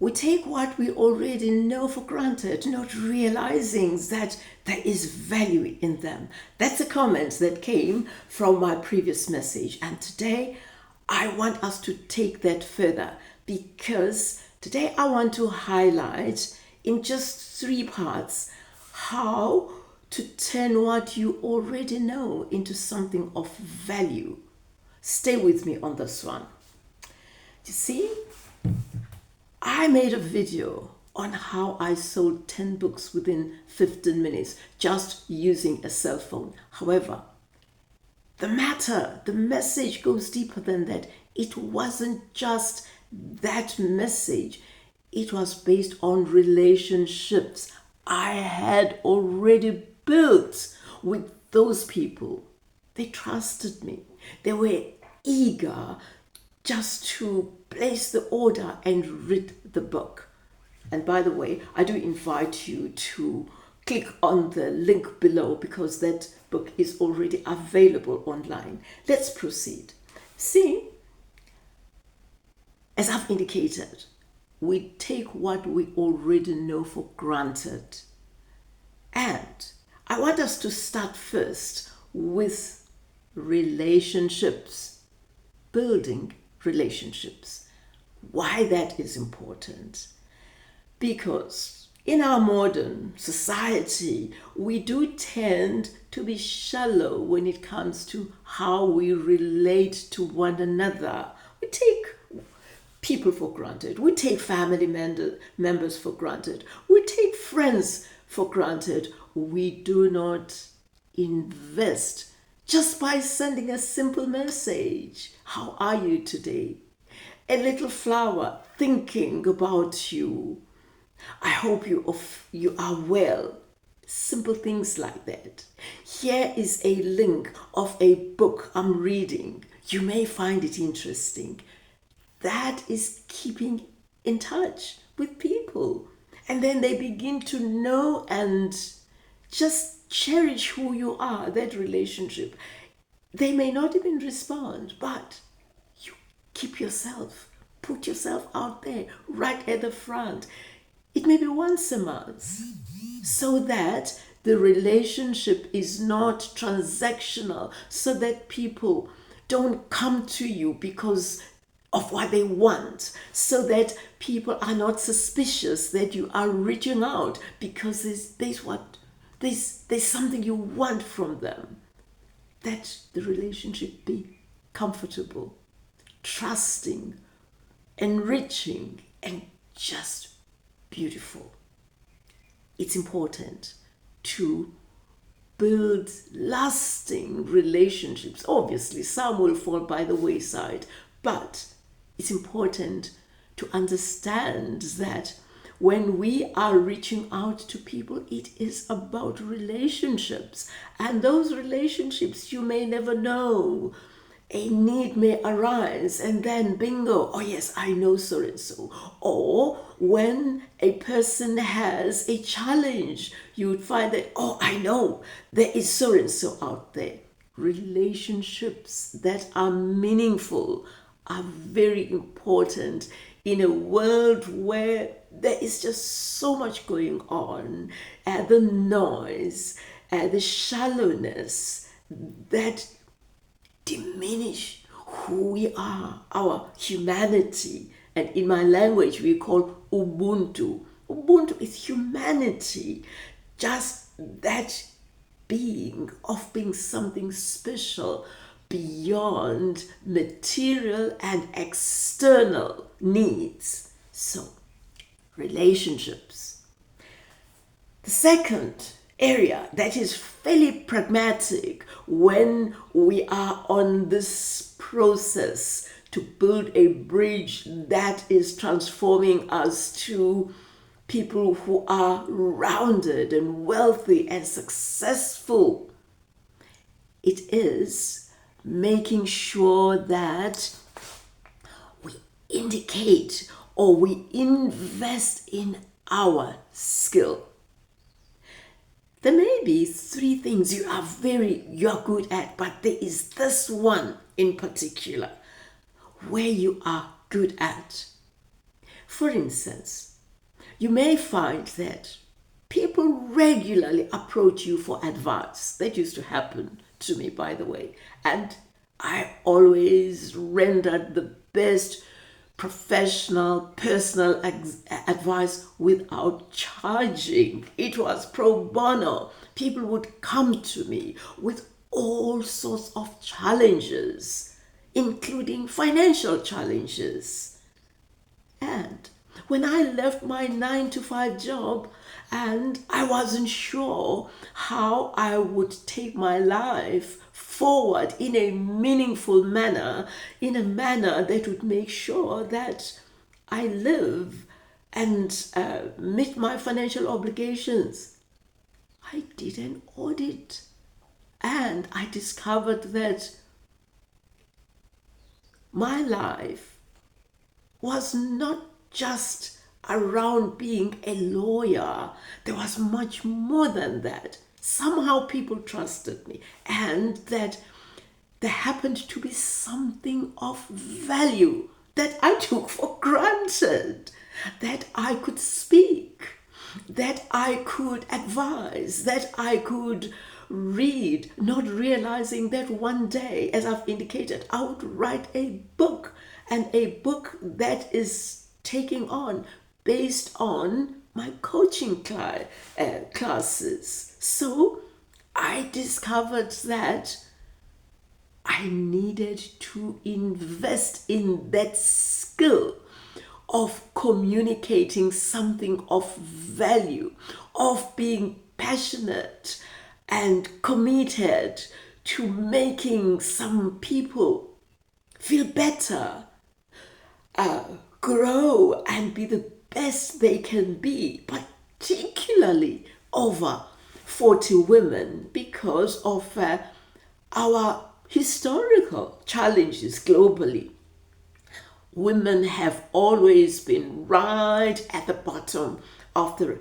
We take what we already know for granted, not realizing that there is value in them. That's a comment that came from my previous message. And today, I want us to take that further, because today I want to highlight in just 3 parts how to turn what you already know into something of value. Stay with me on this one. You see, I made a video on how I sold 10 books within 15 minutes just using a cell phone. However, the message goes deeper than that. It wasn't just that message. It was based on relationships I had already built with those people. They trusted me. They were eager just to place the order and read the book. And by the way, I do invite you to click on the link below, because that book is already available online. Let's proceed. See, as I've indicated, we take what we already know for granted. And I want us to start first with relationships, building relationships. Why that is important? Because in our modern society, we do tend to be shallow when it comes to how we relate to one another. We take people for granted. We take family members for granted. We take friends for granted. We do not invest just by sending a simple message. How are you today? A little flower thinking about you. I hope you are well. Simple things like that. Here is a link of a book I'm reading. You may find it interesting. That is keeping in touch with people. And then they begin to know and just cherish who you are, that relationship. They may not even respond, but you keep yourself, put yourself out there, right at the front. It may be once a month, so that the relationship is not transactional, so that people don't come to you because of what they want, so that people are not suspicious that you are reaching out because there's something you want from them. That the relationship be comfortable, trusting, enriching, and just beautiful. It's important to build lasting relationships. Obviously, some will fall by the wayside, but it's important to understand that when we are reaching out to people, it is about relationships. And those relationships, you may never know. A need may arise, and then bingo, oh yes, I know so and so. Or when a person has a challenge, you would find that, oh, I know there is so and so out there. Relationships that are meaningful are very important in a world where there is just so much going on. The noise, the shallowness that diminish who we are, our humanity. And in my language, we call Ubuntu. Ubuntu is humanity, just that being of being something special beyond material and external needs. So, relationships. The second area that is fairly pragmatic when we are on this process to build a bridge that is transforming us to people who are rounded and wealthy and successful. It is making sure that we indicate or we invest in our skill. There may be 3 things you're good at, but there is this one in particular where you are good at. For instance, you may find that people regularly approach you for advice. That used to happen to me, by the way. And I always rendered the best professional, personal advice without charging. It was pro bono. People would come to me with all sorts of challenges, including financial challenges. And when I left my 9 to 5 job and I wasn't sure how I would take my life forward in a meaningful manner, in a manner that would make sure that I live and meet my financial obligations, I did an audit and I discovered that my life was not just around being a lawyer. There was much more than that. Somehow people trusted me, and that there happened to be something of value that I took for granted, that I could speak, that I could advise, that I could read, not realizing that one day, as I've indicated, I would write a book, and a book that is taking on based on my coaching classes. So I discovered that I needed to invest in that skill of communicating something of value, of being passionate and committed to making some people feel better, grow and be the best they can be, particularly over 40 women, because of our historical challenges globally. Women have always been right at the bottom of the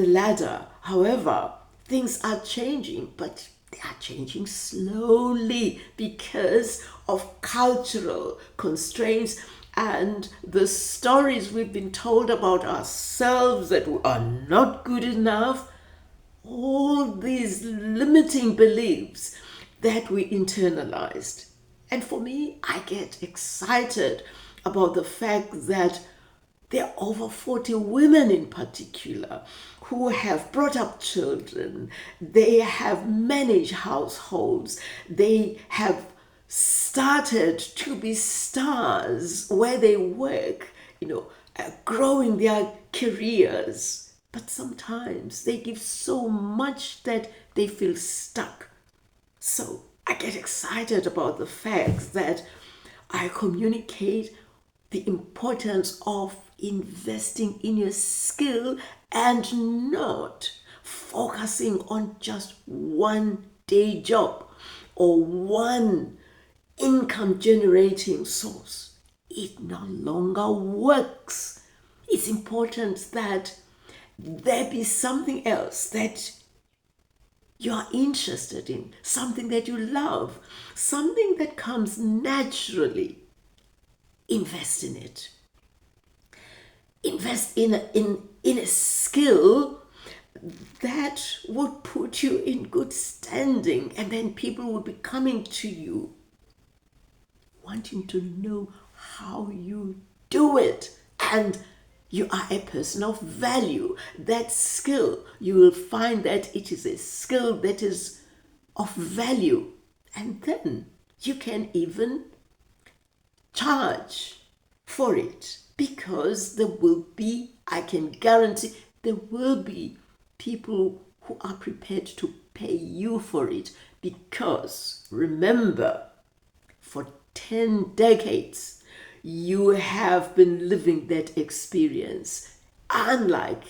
ladder. However, things are changing, but they are changing slowly because of cultural constraints and the stories we've been told about ourselves that we are not good enough. All these limiting beliefs that we internalized. And for me, I get excited about the fact that there are over 40 women in particular who have brought up children. They have managed households. They have started to be stars where they work, growing their careers. But sometimes they give so much that they feel stuck. So I get excited about the fact that I communicate the importance of investing in your skill and not focusing on just one day job or one income generating source. It no longer works. It's important that there be something else that you're interested in, something that you love, something that comes naturally. Invest in it. Invest in a skill that would put you in good standing, and then people would be coming to you wanting to know how you do it, and you are a person of value. That skill, you will find that it is a skill that is of value, and then you can even charge for it, because there will be, I can guarantee, there will be people who are prepared to pay you for it, because remember, for 10 decades, you have been living that experience, unlike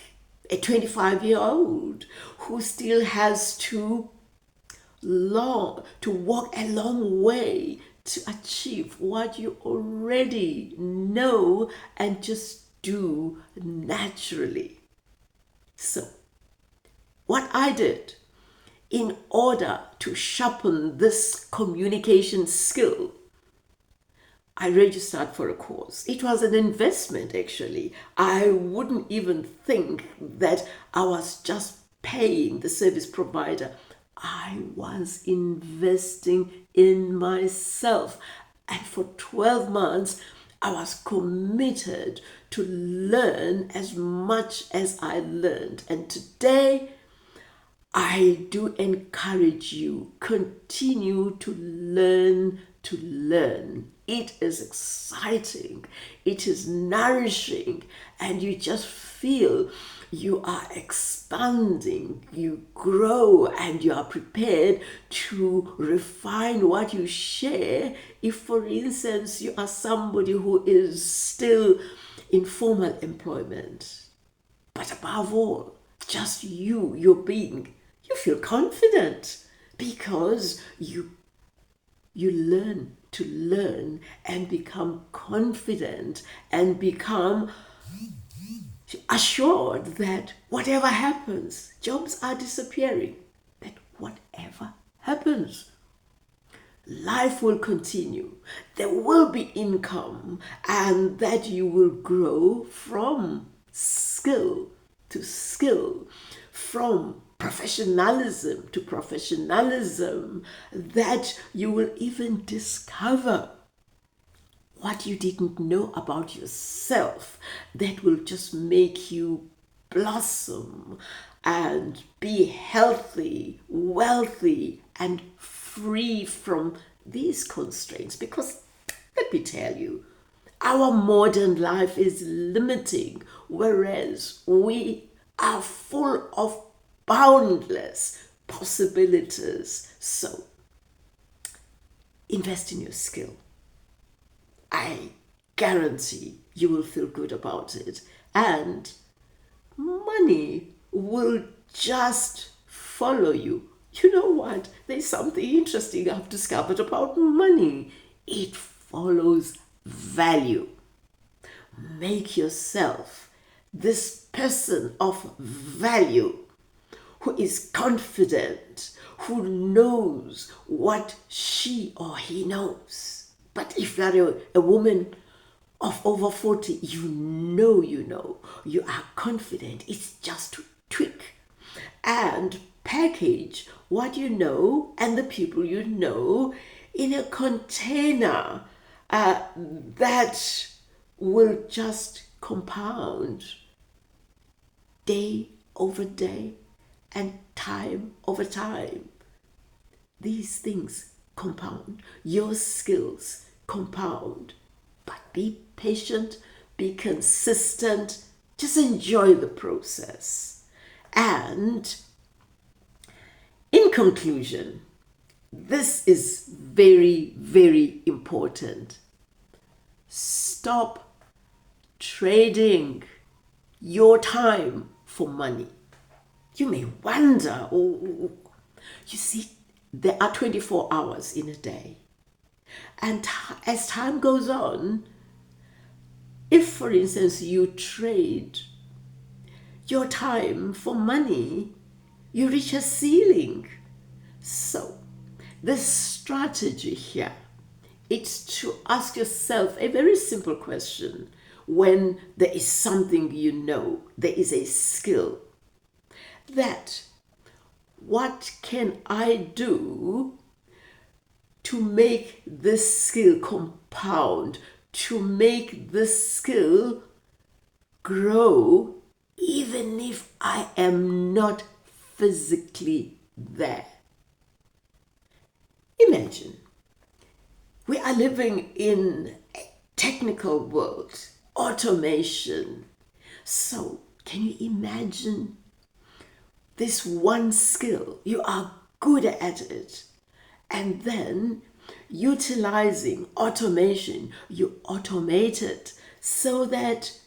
a 25-year-old who still has to walk a long way to achieve what you already know and just do naturally. So, what I did in order to sharpen this communication skill, I registered for a course. It was an investment, actually. I wouldn't even think that I was just paying the service provider. I was investing in myself. And for 12 months, I was committed to learn as much as I learned. And today, I do encourage you, continue to learn to learn. It is exciting, it is nourishing, and you just feel you are expanding, you grow, and you are prepared to refine what you share. If, for instance, you are somebody who is still in formal employment, but above all, just your being, you feel confident because you learn to learn and become confident and become assured that whatever happens, jobs are disappearing, that whatever happens, life will continue, there will be income, and that you will grow from skill to skill, from professionalism to professionalism, that you will even discover what you didn't know about yourself that will just make you blossom and be healthy, wealthy, and free from these constraints. Because let me tell you, our modern life is limiting, whereas we are full of boundless possibilities. So, invest in your skill. I guarantee you will feel good about it. And money will just follow you. You know what? There's something interesting I've discovered about money. It follows value. Make yourself this person of value who is confident, who knows what she or he knows. But if you're a woman of over 40, you know, you are confident. It's just to tweak and package what you know and the people you know in a container that will just compound day over day and time over time. These things compound. Your skills compound. But be patient, be consistent, just enjoy the process. And in conclusion, this is very, very important. Stop trading your time for money. You may wonder, you see, there are 24 hours in a day. And as time goes on, if, for instance, you trade your time for money, you reach a ceiling. So, the strategy here is to ask yourself a very simple question. When there is something you know, there is a skill, that what can I do to make this skill compound, to make this skill grow, even if I am not physically there? Imagine we are living in a technical world, automation. So, can you imagine this one skill? You are good at it. And then utilizing automation, you automate it so that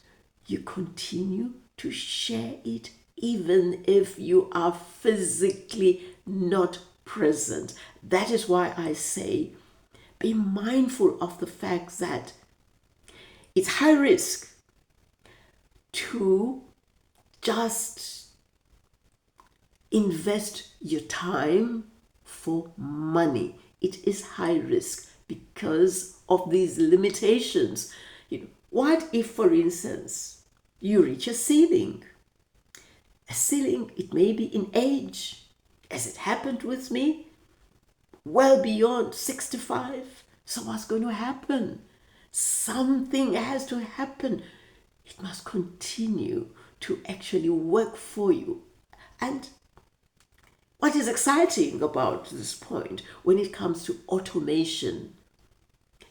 you continue to share it even if you are physically not present. That is why I say, be mindful of the fact that it's high risk to just invest your time for money. It is high risk because of these limitations. What if, for instance, you reach a ceiling? A ceiling, it may be in age, as it happened with me, well beyond 65. So what's going to happen? Something has to happen. It must continue to actually work for you. And what is exciting about this point when it comes to automation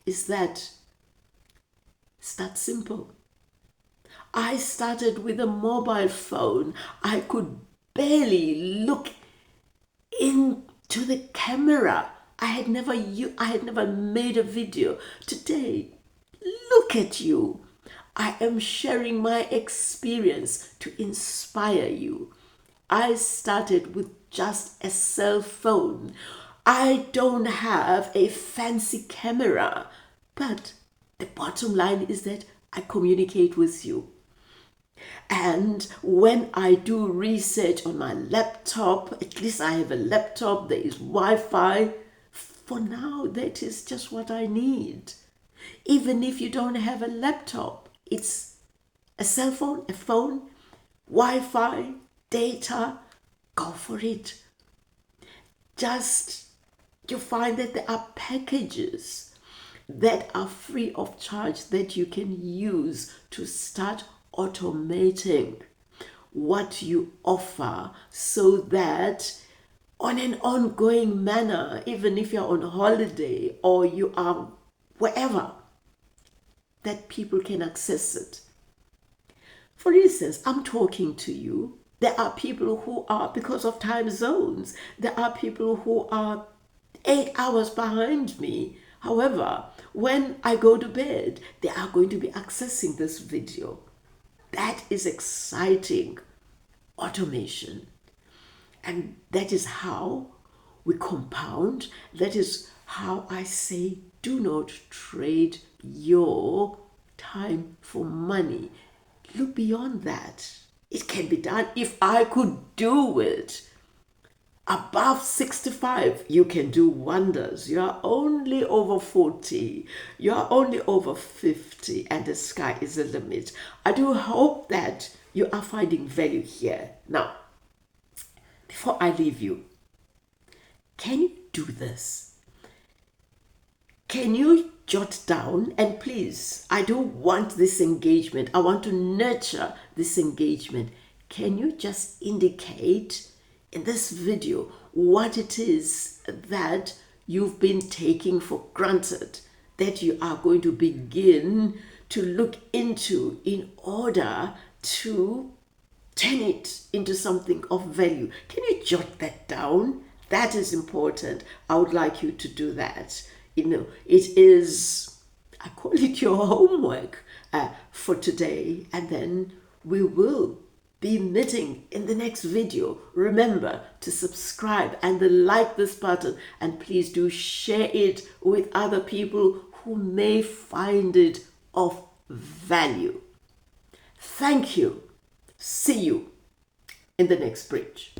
is that start simple. I started with a mobile phone. I could barely look into the camera. I had never made a video. Today, look at you. I am sharing my experience to inspire you. I started with just a cell phone. I don't have a fancy camera, but the bottom line is that I communicate with you. And when I do research on my laptop, at least I have a laptop, there is Wi-Fi. For now, that is just what I need. Even if you don't have a laptop, it's a cell phone, a phone, Wi-Fi, data, go for it. Just, you find that there are packages that are free of charge that you can use to start automating what you offer, so that on an ongoing manner, even if you're on holiday or you are wherever, that people can access it. For instance, I'm talking to you. There are people who are, because of time zones, there are people who are 8 hours behind me. However, when I go to bed, they are going to be accessing this video. That is exciting automation. And that is how we compound. That is how I say, do not trade your time for money. Look beyond that. It can be done. If I could do it above 65, you can do wonders. You are only over 40. You are only over 50, and the sky is the limit. I do hope that you are finding value here. Now, before I leave you, can you do this? Can you jot down, and please, I don't want this engagement. I want to nurture this engagement. Can you just indicate in this video what it is that you've been taking for granted, that you are going to begin to look into in order to turn it into something of value? Can you jot that down? That is important. I would like you to do that. It is, I call it your homework for today, and then we will be meeting in the next video. Remember to subscribe and then like this button, and please do share it with other people who may find it of value. Thank you. See you in the next bridge.